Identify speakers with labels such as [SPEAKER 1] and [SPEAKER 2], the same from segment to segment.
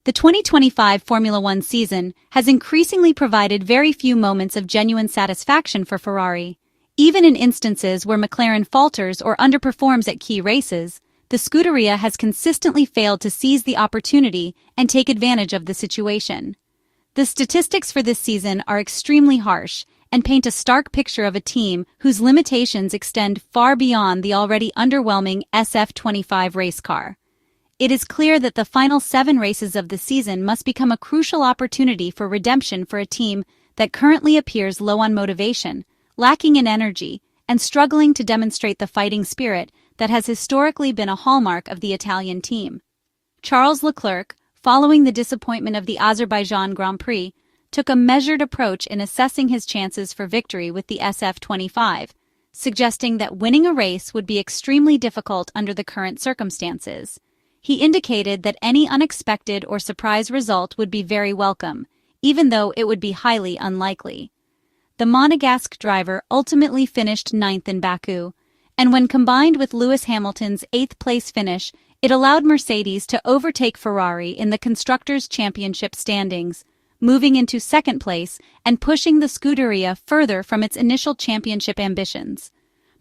[SPEAKER 1] The 2025 Formula One season has increasingly provided very few moments of genuine satisfaction for Ferrari. Even in instances where McLaren falters or underperforms at key races, the Scuderia has consistently failed to seize the opportunity and take advantage of the situation. The statistics for this season are extremely harsh and paint a stark picture of a team whose limitations extend far beyond the already underwhelming SF25 race car. It is clear that the final 7 races of the season must become a crucial opportunity for redemption for a team that currently appears low on motivation, lacking in energy, and struggling to demonstrate the fighting spirit that has historically been a hallmark of the Italian team. Charles Leclerc, following the disappointment of the Azerbaijan Grand Prix, took a measured approach in assessing his chances for victory with the SF25, suggesting that winning a race would be extremely difficult under the current circumstances. He indicated that any unexpected or surprise result would be very welcome, even though it would be highly unlikely. The Monegasque driver ultimately finished 9th in Baku, and when combined with Lewis Hamilton's 8th-place finish, it allowed Mercedes to overtake Ferrari in the Constructors Championship standings, moving into 2nd place and pushing the Scuderia further from its initial championship ambitions.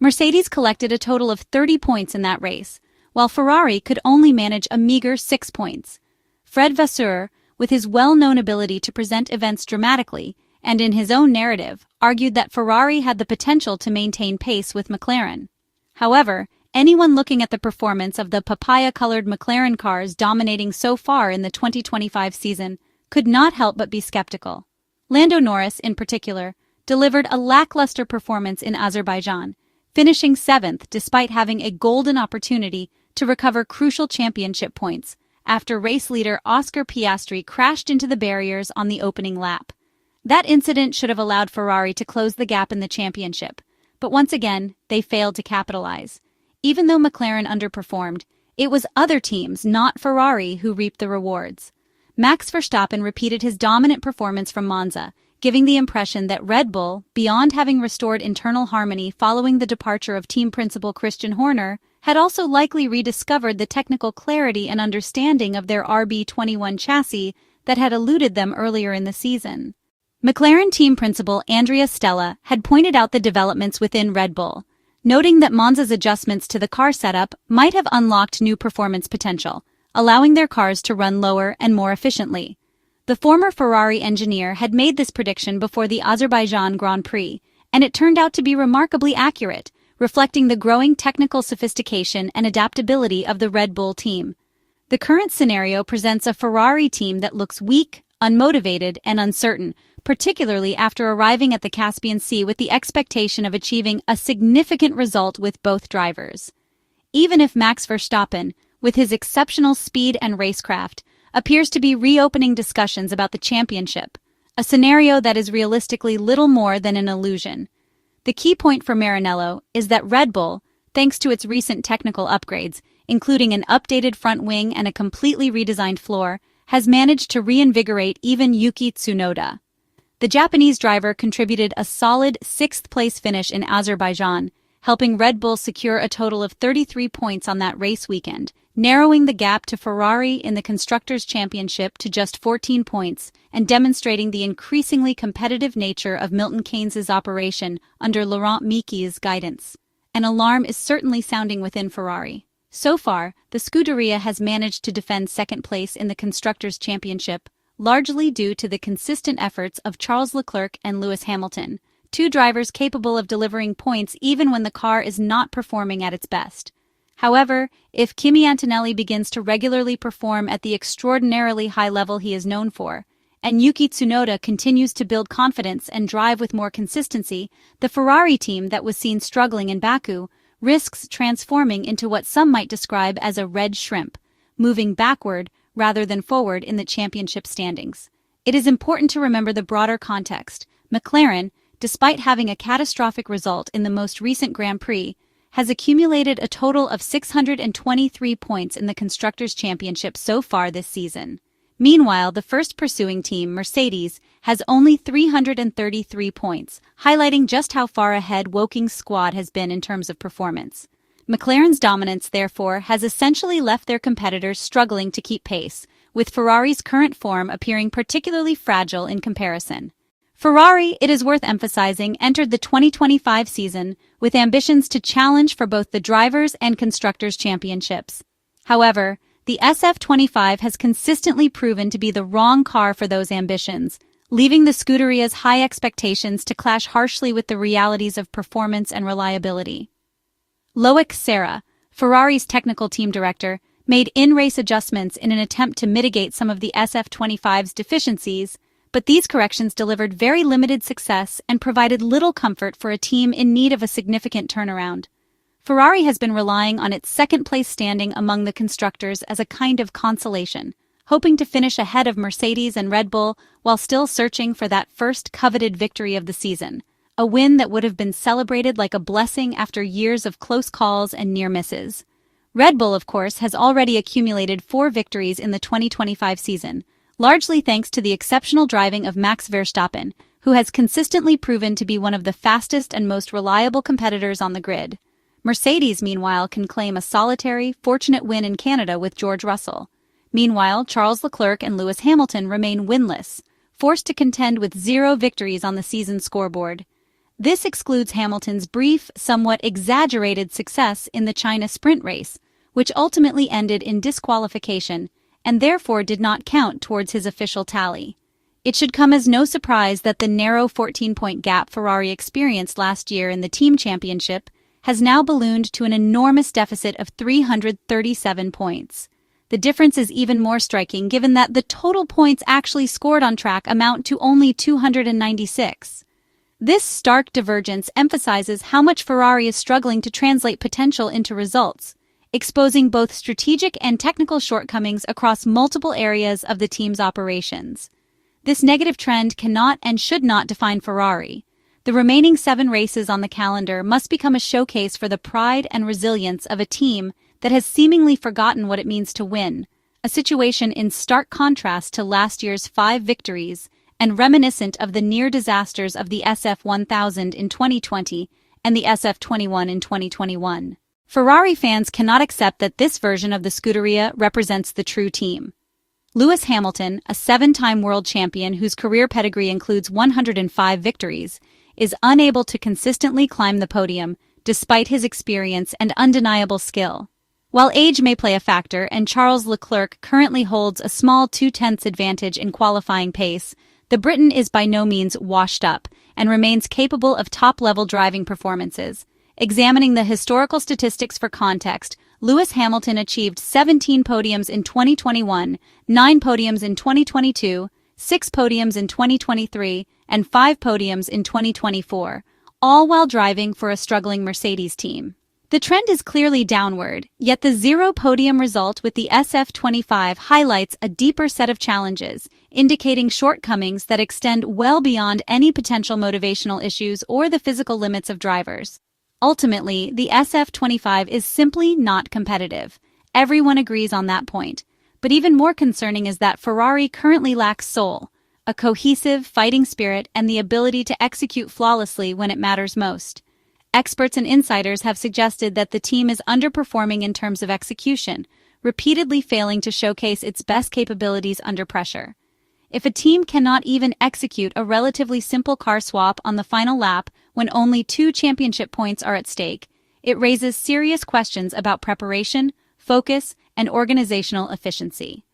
[SPEAKER 1] Mercedes collected a total of 30 points in that race, while Ferrari could only manage a meager 6 points. Fred Vasseur, with his well-known ability to present events dramatically, and in his own narrative, argued that Ferrari had the potential to maintain pace with McLaren. However, anyone looking at the performance of the papaya-colored McLaren cars dominating so far in the 2025 season could not help but be skeptical. Lando Norris, in particular, delivered a lackluster performance in Azerbaijan, finishing 7th despite having a golden opportunity to recover crucial championship points after race leader Oscar Piastri crashed into the barriers on the opening lap. That incident should have allowed Ferrari to close the gap in the championship, but once again, they failed to capitalize. Even though McLaren underperformed, it was other teams, not Ferrari, who reaped the rewards. Max Verstappen repeated his dominant performance from Monza, giving the impression that Red Bull, beyond having restored internal harmony following the departure of team principal Christian Horner, had also likely rediscovered the technical clarity and understanding of their RB21 chassis that had eluded them earlier in the season. McLaren team principal Andrea Stella had pointed out the developments within Red Bull, noting that Monza's adjustments to the car setup might have unlocked new performance potential, allowing their cars to run lower and more efficiently. The former Ferrari engineer had made this prediction before the Azerbaijan Grand Prix, and it turned out to be remarkably accurate, reflecting the growing technical sophistication and adaptability of the Red Bull team. The current scenario presents a Ferrari team that looks weak, unmotivated, and uncertain, particularly after arriving at the Caspian Sea with the expectation of achieving a significant result with both drivers. Even if Max Verstappen, with his exceptional speed and racecraft, appears to be reopening discussions about the championship, a scenario that is realistically little more than an illusion. The key point for Maranello is that Red Bull, thanks to its recent technical upgrades, including an updated front wing and a completely redesigned floor, has managed to reinvigorate even Yuki Tsunoda. The Japanese driver contributed a solid 6th-place finish in Azerbaijan, helping Red Bull secure a total of 33 points on that race weekend, narrowing the gap to Ferrari in the Constructors Championship to just 14 points and demonstrating the increasingly competitive nature of Milton Keynes's operation under Laurent Mekies' guidance. An alarm is certainly sounding within Ferrari. So far, the Scuderia has managed to defend 2nd place in the Constructors Championship, largely due to the consistent efforts of Charles Leclerc and Lewis Hamilton, 2 drivers capable of delivering points even when the car is not performing at its best. However, if Kimi Antonelli begins to regularly perform at the extraordinarily high level he is known for, and Yuki Tsunoda continues to build confidence and drive with more consistency, the Ferrari team that was seen struggling in Baku risks transforming into what some might describe as a red shrimp, moving backward rather than forward in the championship standings. It is important to remember the broader context. McLaren, despite having a catastrophic result in the most recent Grand Prix, has accumulated a total of 623 points in the Constructors' Championship so far this season. Meanwhile, the first pursuing team, Mercedes, has only 333 points, highlighting just how far ahead Woking's squad has been in terms of performance. McLaren's dominance, therefore, has essentially left their competitors struggling to keep pace, with Ferrari's current form appearing particularly fragile in comparison. Ferrari, it is worth emphasizing, entered the 2025 season with ambitions to challenge for both the Drivers' and Constructors' Championships. However, the SF25 has consistently proven to be the wrong car for those ambitions, leaving the Scuderia's high expectations to clash harshly with the realities of performance and reliability. Loic Serra, Ferrari's technical team director, made in-race adjustments in an attempt to mitigate some of the SF25's deficiencies, but these corrections delivered very limited success and provided little comfort for a team in need of a significant turnaround. Ferrari has been relying on its second-place standing among the constructors as a kind of consolation, hoping to finish ahead of Mercedes and Red Bull while still searching for that first coveted victory of the season, a win that would have been celebrated like a blessing after years of close calls and near misses. Red Bull, of course, has already accumulated 4 victories in the 2025 season, largely thanks to the exceptional driving of Max Verstappen, who has consistently proven to be one of the fastest and most reliable competitors on the grid. Mercedes, meanwhile, can claim a solitary, fortunate win in Canada with George Russell. Meanwhile, Charles Leclerc and Lewis Hamilton remain winless, forced to contend with 0 victories on the season scoreboard. This excludes Hamilton's brief, somewhat exaggerated success in the China sprint race, which ultimately ended in disqualification and therefore did not count towards his official tally. It should come as no surprise that the narrow 14-point gap Ferrari experienced last year in the team championship has now ballooned to an enormous deficit of 337 points. The difference is even more striking given that the total points actually scored on track amount to only 296. This stark divergence emphasizes how much Ferrari is struggling to translate potential into results, exposing both strategic and technical shortcomings across multiple areas of the team's operations. This negative trend cannot and should not define Ferrari. The remaining 7 races on the calendar must become a showcase for the pride and resilience of a team that has seemingly forgotten what it means to win, a situation in stark contrast to last year's 5 victories and reminiscent of the near disasters of the SF1000 in 2020 and the SF21 in 2021. Ferrari fans cannot accept that this version of the Scuderia represents the true team. Lewis Hamilton, a 7-time world champion whose career pedigree includes 105 victories, is unable to consistently climb the podium despite his experience and undeniable skill. While age may play a factor and Charles Leclerc currently holds a small 0.2 advantage in qualifying pace, the Briton is by no means washed up and remains capable of top-level driving performances. Examining the historical statistics for context, Lewis Hamilton achieved 17 podiums in 2021, 9 podiums in 2022, 6 podiums in 2023, and 5 podiums in 2024, all while driving for a struggling Mercedes team. The trend is clearly downward, yet the 0 podium result with the SF25 highlights a deeper set of challenges, indicating shortcomings that extend well beyond any potential motivational issues or the physical limits of drivers. Ultimately, the SF25 is simply not competitive. Everyone agrees on that point. But even more concerning is that Ferrari currently lacks soul, a cohesive, fighting spirit, and the ability to execute flawlessly when it matters most. Experts and insiders have suggested that the team is underperforming in terms of execution, repeatedly failing to showcase its best capabilities under pressure. If a team cannot even execute a relatively simple car swap on the final lap when only 2 championship points are at stake, it raises serious questions about preparation, focus, and organizational efficiency.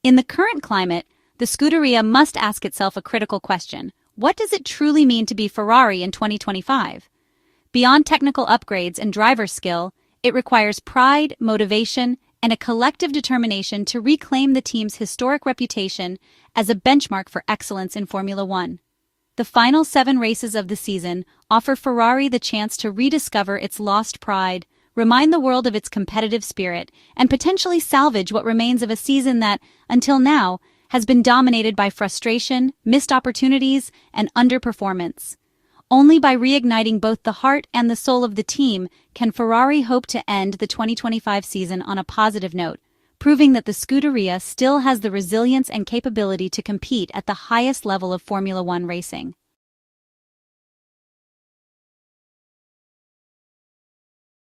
[SPEAKER 1] In the current climate, the Scuderia must ask itself a critical question: what does it truly mean to be Ferrari in 2025? Beyond technical upgrades and driver skill, it requires pride, motivation, and a collective determination to reclaim the team's historic reputation as a benchmark for excellence in Formula One. The final 7 races of the season offer Ferrari the chance to rediscover its lost pride, remind the world of its competitive spirit, and potentially salvage what remains of a season that, until now, has been dominated by frustration, missed opportunities, and underperformance. Only by reigniting both the heart and the soul of the team can Ferrari hope to end the 2025 season on a positive note, proving that the Scuderia still has the resilience and capability to compete at the highest level of Formula One racing.